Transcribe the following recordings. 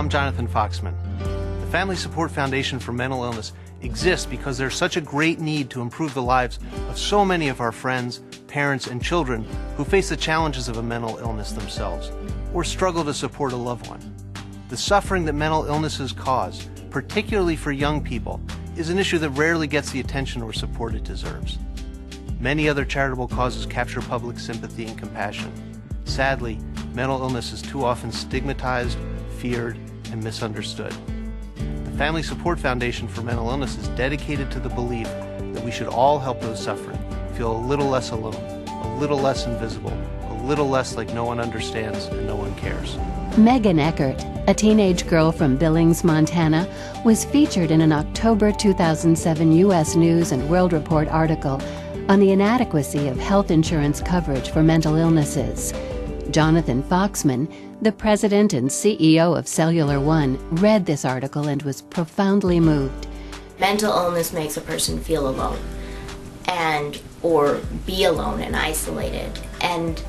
I'm Jonathan Foxman. The Family Support Foundation for Mental Illness exists because there's such a great need to improve the lives of so many of our friends, parents, and children who face the challenges of a mental illness themselves or struggle to support a loved one. The suffering that mental illnesses cause, particularly for young people, is an issue that rarely gets the attention or support it deserves. Many other charitable causes capture public sympathy and compassion. Sadly, mental illness is too often stigmatized, feared, and misunderstood. The Family Support Foundation for Mental Illness is dedicated to the belief that we should all help those suffering feel a little less alone, a little less invisible, a little less like no one understands and no one cares. Megan Eckert, a teenage girl from Billings, Montana, was featured in an October 2007 U.S. News and World Report article on the inadequacy of health insurance coverage for mental illnesses. Jonathan Foxman, the president and CEO of Cellular One, read this article and was profoundly moved. Mental illness makes a person feel alone or be alone and isolated. And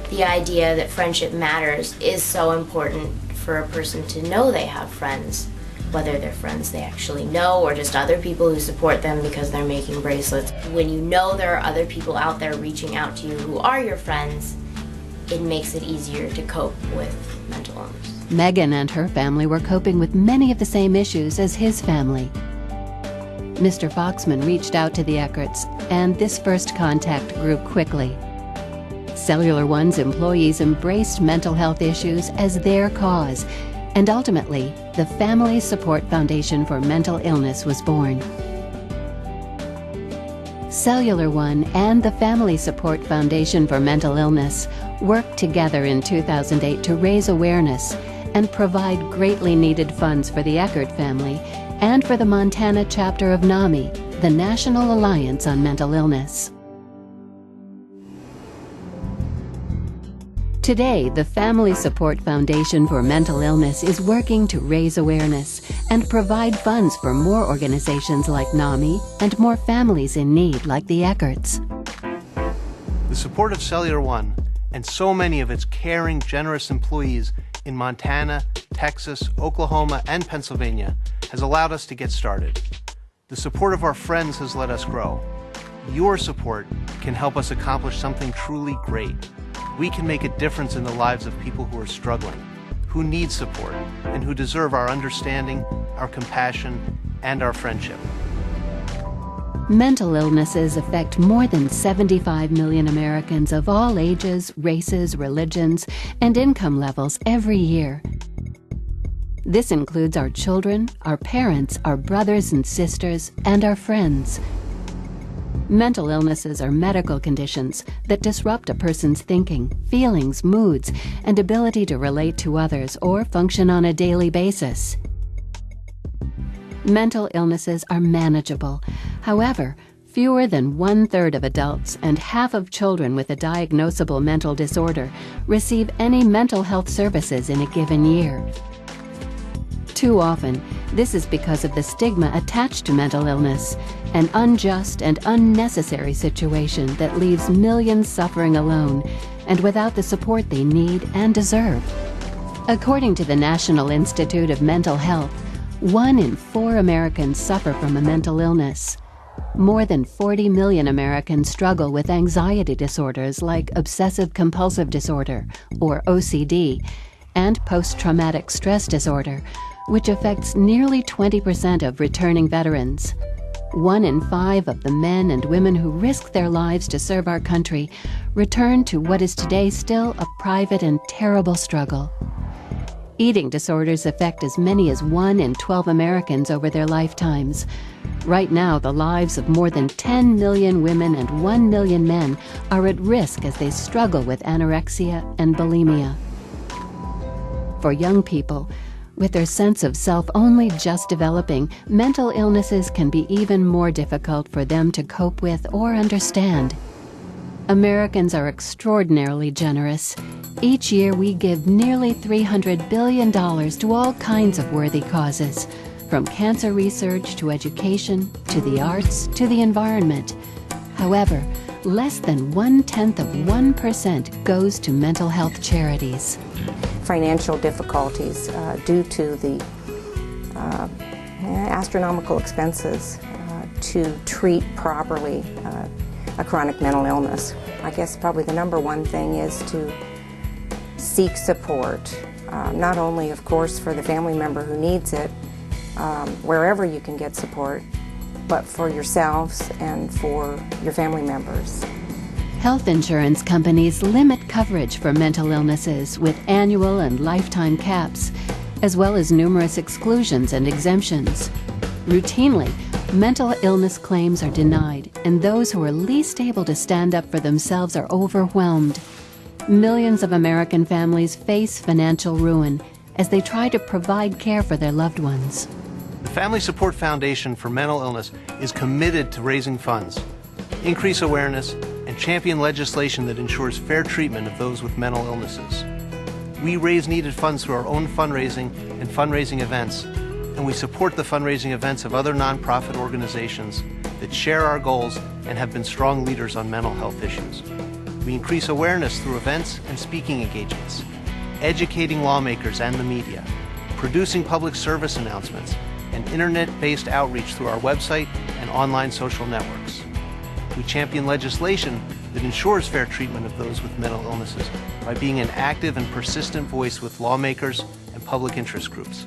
the idea that friendship matters is so important for a person to know they have friends, whether they're friends they actually know or just other people who support them because they're making bracelets. When you know there are other people out there reaching out to you who are your friends, it makes it easier to cope with mental illness. Megan and her family were coping with many of the same issues as his family. Mr. Foxman reached out to the Eckerts, and this first contact grew quickly. Cellular One's employees embraced mental health issues as their cause, and ultimately, the Family Support Foundation for Mental Illness was born. Cellular One and the Family Support Foundation for Mental Illness worked together in 2008 to raise awareness and provide greatly needed funds for the Eckert family and for the Montana chapter of NAMI, the National Alliance on Mental Illness. Today, the Family Support Foundation for Mental Illness is working to raise awareness and provide funds for more organizations like NAMI and more families in need like the Eckerts. The support of Cellular One and so many of its caring, generous employees in Montana, Texas, Oklahoma, and Pennsylvania has allowed us to get started. The support of our friends has let us grow. Your support can help us accomplish something truly great. We can make a difference in the lives of people who are struggling, who need support, and who deserve our understanding, our compassion, and our friendship. Mental illnesses affect more than 75 million Americans of all ages, races, religions, and income levels every year. This includes our children, our parents, our brothers and sisters, and our friends. Mental illnesses are medical conditions that disrupt a person's thinking, feelings, moods, and ability to relate to others or function on a daily basis. Mental illnesses are manageable. However, fewer than 1/3 of adults and half of children with a diagnosable mental disorder receive any mental health services in a given year. Too often, this is because of the stigma attached to mental illness, an unjust and unnecessary situation that leaves millions suffering alone and without the support they need and deserve. According to the National Institute of Mental Health, 1 in 4 Americans suffer from a mental illness. More than 40 million Americans struggle with anxiety disorders like obsessive-compulsive disorder, or OCD, and post-traumatic stress disorder, which affects nearly 20% of returning veterans. 1 in 5 of the men and women who risk their lives to serve our country return to what is today still a private and terrible struggle. Eating disorders affect as many as 1 in 12 Americans over their lifetimes. Right now, the lives of more than 10 million women and 1 million men are at risk as they struggle with anorexia and bulimia. For young people, with their sense of self only just developing, mental illnesses can be even more difficult for them to cope with or understand. Americans are extraordinarily generous. Each year we give nearly $300 billion to all kinds of worthy causes, from cancer research to education, to the arts, to the environment. However, less than 1/10 of 1% goes to mental health charities. financial difficulties due to the astronomical expenses to treat properly a chronic mental illness. I guess probably the number one thing is to seek support, not only, of course, for the family member who needs it, wherever you can get support, but for yourselves and for your family members. Health insurance companies limit coverage for mental illnesses with annual and lifetime caps, as well as numerous exclusions and exemptions. Routinely, mental illness claims are denied, and those who are least able to stand up for themselves are overwhelmed. Millions of American families face financial ruin as they try to provide care for their loved ones. The Family Support Foundation for Mental Illness is committed to raising funds, increase awareness, and champion legislation that ensures fair treatment of those with mental illnesses. We raise needed funds through our own fundraising and fundraising events, and we support the fundraising events of other nonprofit organizations that share our goals and have been strong leaders on mental health issues. We increase awareness through events and speaking engagements, educating lawmakers and the media, producing public service announcements, and internet-based outreach through our website and online social networks. We champion legislation that ensures fair treatment of those with mental illnesses by being an active and persistent voice with lawmakers and public interest groups.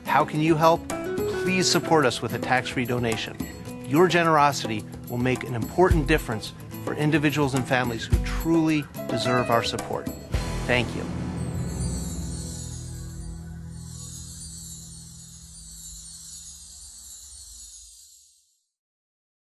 How can you help? Please support us with a tax-free donation. Your generosity will make an important difference for individuals and families who truly deserve our support. Thank you.